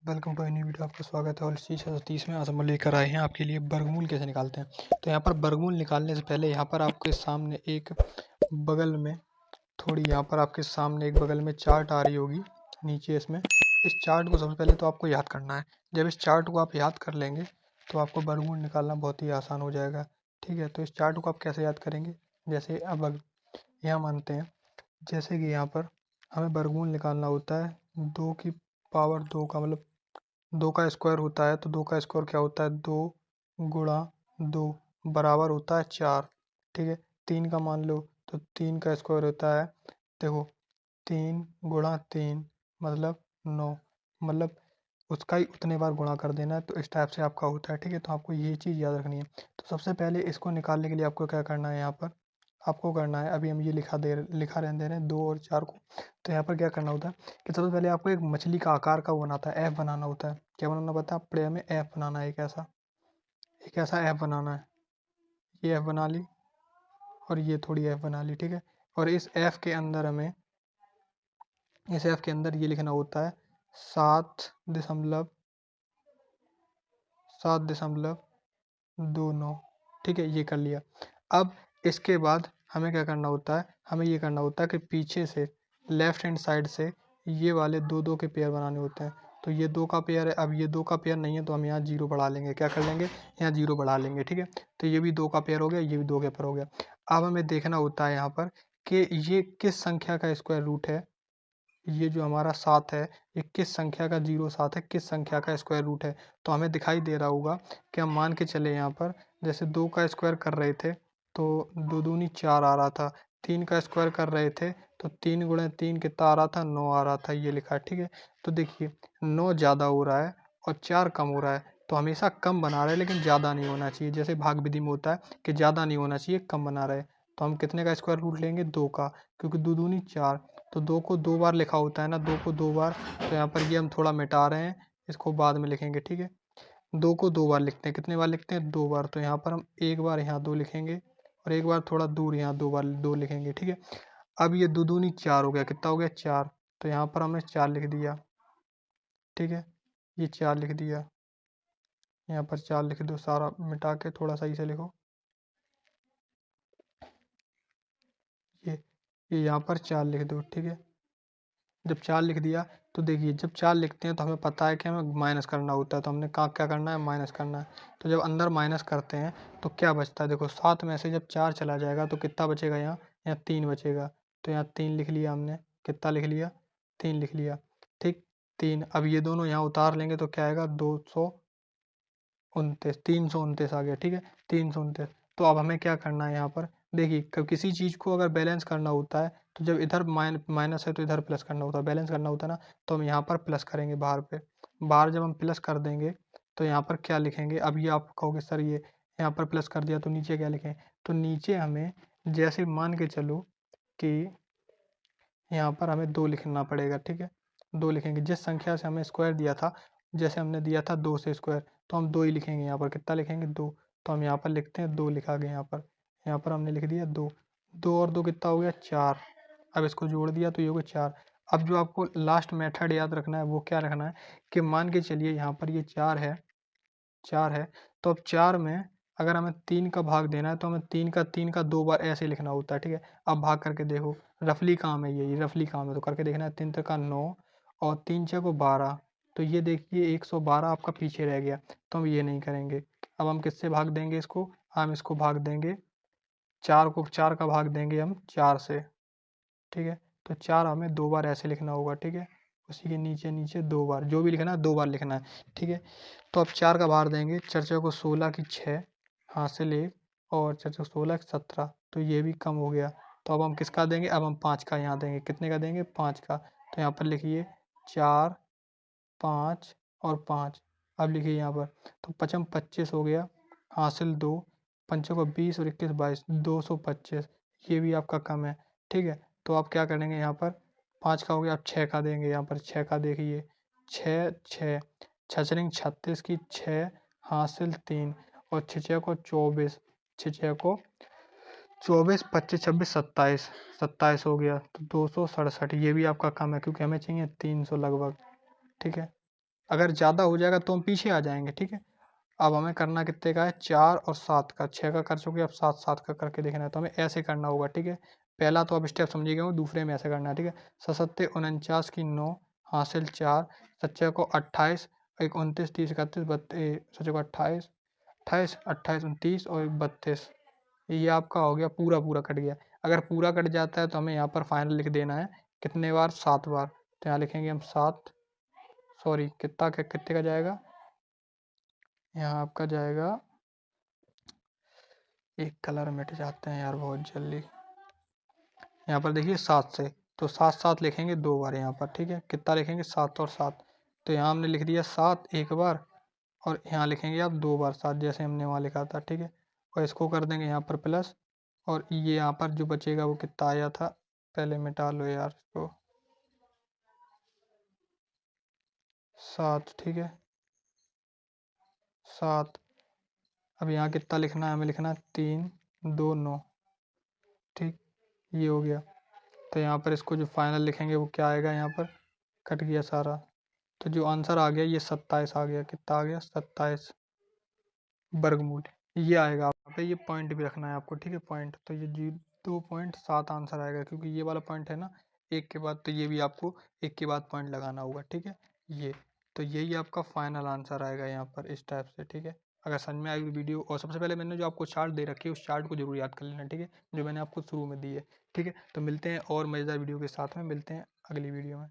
Welcome to new video. आपका स्वागत है। और इसी 36 में आज हम लेकर आए हैं आपके लिए वर्गमूल कैसे निकालते हैं। तो यहाँ पर वर्गमूल निकालने से पहले यहाँ पर आपके सामने एक बगल में यहाँ पर आपके सामने एक बगल में चार्ट आ रही होगी नीचे। इसमें इस चार्ट को सबसे पहले तो आपको याद करना है। जब इस चार्ट को आप याद कर लेंगे तो आपको वर्गमूल निकालना बहुत ही आसान हो जाएगा। ठीक है, तो इस चार्ट को आप कैसे याद करेंगे, जैसे अब यहाँ मानते हैं जैसे कि यहाँ पर हमें वर्गमूल निकालना होता है 2 की पावर 2 का, मतलब 2 का स्क्वायर होता है। तो 2 का स्क्वायर क्या होता है, 2 गुणा 2 बराबर होता है 4। ठीक है, 3 का मान लो तो 3 का स्क्वायर होता है, देखो 3 गुणा 3 मतलब 9, मतलब उसका ही उतने बार गुणा कर देना है। तो इस टाइप से आपका होता है। ठीक है, तो आपको ये चीज़ याद रखनी है। तो सबसे पहले इसको निकालने के लिए आपको क्या करना है, यहाँ पर आपको करना है, अभी हम ये लिखा रहने दे रहे हैं 2 और 4 को। तो यहाँ पर क्या करना होता है कि सबसे पहले आपको एक मछली का आकार का वो बनाता है, एफ बनाना होता है। क्या बनाना पड़ता है, पड़े हमें एफ बनाना है, एक ऐसा एफ बनाना है। ये एफ बना ली और ये थोड़ी एफ बना ली। ठीक है, और इस एफ के अंदर ये लिखना होता है 7.7.29। ठीक है, ये कर लिया। अब इसके बाद हमें क्या करना होता है, हमें ये करना होता है कि पीछे से लेफ्ट हैंड साइड से ये वाले दो दो के पेयर बनाने होते हैं। तो ये 2 का पेयर है, अब ये 2 का पेयर नहीं है तो हम यहाँ 0 बढ़ा लेंगे। क्या कर लेंगे, यहाँ 0 बढ़ा लेंगे। ठीक है, तो ये भी 2 का पेयर हो गया, ये भी 2 का पेयर हो गया। अब हमें देखना होता है यहाँ पर कि ये किस संख्या का स्क्वायर रूट है। ये जो हमारा 7 है, ये किस संख्या का 07 है, किस संख्या का स्क्वायर रूट है। तो हमें दिखाई दे रहा होगा कि हम मान के चले यहाँ पर जैसे 2 का स्क्वायर कर रहे थे तो 2 दूनी 4 आ रहा था। 3 का स्क्वायर कर रहे थे तो 3 गुणे 3 कितना आ रहा था, 9 आ रहा था, ये लिखा है। ठीक है, तो देखिए 9 ज़्यादा हो रहा है और 4 कम हो रहा है। तो हमेशा कम बना रहे हैं लेकिन ज़्यादा नहीं होना चाहिए। जैसे भाग विधि में होता है कि ज़्यादा नहीं होना चाहिए, कम बना रहे। तो हम कितने का स्क्वायर रूट लेंगे, 2 का, क्योंकि 2 दूनी 4। तो 2 को 2 बार लिखा होता है ना, 2 को 2 बार। तो यहाँ पर ये हम थोड़ा मिटा रहे हैं, इसको बाद में लिखेंगे। ठीक है, 2 को 2 बार लिखते हैं, कितने बार लिखते हैं, 2 बार। तो यहाँ पर हम एक बार यहाँ 2 लिखेंगे और एक बार थोड़ा दूर यहाँ 2 बार 2 लिखेंगे। ठीक है, अब ये 2 दूनी 4 हो गया, कितना हो गया, 4। तो यहाँ पर हमने 4 लिख दिया। ठीक है, ये 4 लिख दिया, यहाँ पर 4 लिख दो, सारा मिटा के थोड़ा सही से लिखो। ये ये यहाँ पर 4 लिख दो। ठीक है, जब 4 लिख दिया तो देखिए जब 4 लिखते हैं तो हमें पता है कि हमें माइनस करना होता है। तो हमने कहा क्या करना है, माइनस करना है। तो जब अंदर माइनस करते हैं तो क्या बचता है, देखो 7 में से जब 4 चला जाएगा तो कितना बचेगा, यहाँ 3 बचेगा। तो यहाँ 3 लिख लिया हमने, कितना लिख लिया, 3 लिख लिया। ठीक, 3। अब ये दोनों यहाँ उतार लेंगे तो क्या आएगा, 229, 329 आ गया। ठीक है, 329। तो अब हमें क्या करना है, यहाँ पर देखिए किसी चीज़ को अगर बैलेंस करना होता है तो जब इधर माइनस है तो इधर प्लस करना होता है, बैलेंस करना होता है ना। तो हम यहाँ पर प्लस करेंगे बाहर पे, बाहर जब हम प्लस कर देंगे तो यहाँ पर क्या लिखेंगे। अब ये आप कहोगे सर ये यहाँ पर प्लस कर दिया तो नीचे क्या लिखें। तो नीचे हमें जैसे मान के चलो कि यहाँ पर हमें 2 लिखना पड़ेगा। ठीक है, 2 लिखेंगे, जिस संख्या से हमें स्क्वायर दिया था, जैसे हमने दिया था 2 से स्क्वायर, तो हम 2 ही लिखेंगे। यहाँ पर कितना लिखेंगे, 2। तो हम यहाँ पर लिखते हैं 2 लिखा गया। यहाँ पर हमने लिख दिया 2। 2 और 2 कितना हो गया, 4। अब इसको जोड़ दिया तो ये हो गया 4। अब जो आपको लास्ट मेथड याद रखना है वो क्या रखना है कि मान के चलिए यहाँ पर ये 4 है। तो अब 4 में अगर हमें 3 का भाग देना है तो हमें 3 का 2 बार ऐसे लिखना होता है। ठीक है, अब भाग करके देखो, रफली काम है, ये रफली काम है तो करके देखना है। 3 का 9 और 3 छः को 12। तो ये देखिए 112 आपका पीछे रह गया, तो हम ये नहीं करेंगे। अब हम किससे भाग देंगे इसको, हम इसको भाग देंगे 4 का भाग देंगे हम 4 से। ठीक है, तो 4 हमें 2 बार ऐसे लिखना होगा। ठीक है, उसी के नीचे नीचे 2 बार, जो भी लिखना है 2 बार लिखना है। ठीक है, तो अब 4 का भार देंगे, 4 को 16 की 6 हासिल 1 और 4 16 की 17। तो ये भी कम हो गया। तो अब हम किसका देंगे, अब हम 5 का यहाँ देंगे, कितने का देंगे, 5 का। तो यहाँ पर लिखिए 4 5 और 5। अब लिखिए यहाँ पर, तो 5 25 हो गया, हासिल 2, 5 को 20 और 21 22, 225। ये भी आपका कम है। ठीक है, तो आप क्या करेंगे, यहाँ पर 5 का हो गया, आप 6 का देंगे। यहाँ पर 6 का देखिए, 6 6 छछरिंग 36 की 6 हासिल 3 और 6 को 24, 6 को 24 25 26 27, 27 हो गया। तो 267, ये भी आपका कम है क्योंकि हमें चाहिए 300 लगभग। ठीक है, अगर ज़्यादा हो जाएगा तो हम पीछे आ जाएंगे, ठीक है। अब हमें करना कितने का है, 4 और 7 का, 6 का कर चुके, अब 7 7 का करके देखना है, तो हमें ऐसे करना होगा, ठीक है। पहला तो अब स्टेप समझिए गए हो, दूसरे में ऐसे करना है, ठीक है। सत्ते 49 की 9 हासिल 4, सच्चे को 28, एक 29 30 31 32, सच्चे को 28 28 28 29 और 32, ये आपका हो गया पूरा पूरा कट गया। अगर पूरा कट जाता है तो हमें यहाँ पर फाइनल लिख देना है, कितने बार, 7 बार। तो यहाँ लिखेंगे हम 7, सॉरी कितने का जाएगा, यहाँ आपका जाएगा, एक कलर मिट जाते हैं यार बहुत जल्दी। यहाँ पर देखिए 7 से, तो 7 7 लिखेंगे 2 बार यहाँ पर, ठीक है। कितना लिखेंगे, 7 और 7, तो यहाँ हमने लिख दिया 7 एक बार, और यहाँ लिखेंगे आप 2 बार 7, जैसे हमने वहाँ लिखा था, ठीक है। और इसको कर देंगे यहाँ पर प्लस, और ये यहाँ पर जो बचेगा वो कितना आया था, पहले मिटा लो यार इसको, 7, ठीक है, 7। अब यहाँ कितना लिखना है, हमें लिखना है 3 2 9, ठीक, ये हो गया। तो यहाँ पर इसको जो फाइनल लिखेंगे वो क्या आएगा, यहाँ पर कट गया सारा, तो जो आंसर आ गया ये 27 आ गया, कितना आ गया, 27 वर्गमूल, ये आएगा। यहाँ पे ये पॉइंट भी रखना है आपको, ठीक है, पॉइंट, तो ये 2.7 आंसर आएगा, क्योंकि ये वाला पॉइंट है ना एक के बाद, तो ये भी आपको एक के बाद पॉइंट लगाना होगा, ठीक है। ये तो यही आपका फाइनल आंसर आएगा यहाँ पर इस टाइप से, ठीक है। अगर समझ में आई वीडियो, और सबसे पहले मैंने जो आपको चार्ट दे रखी है उस चार्ट को जरूर याद कर लेना, ठीक है, जो मैंने आपको शुरू में दी है, ठीक है। तो मिलते हैं और मज़ेदार वीडियो के साथ में, मिलते हैं अगली वीडियो में।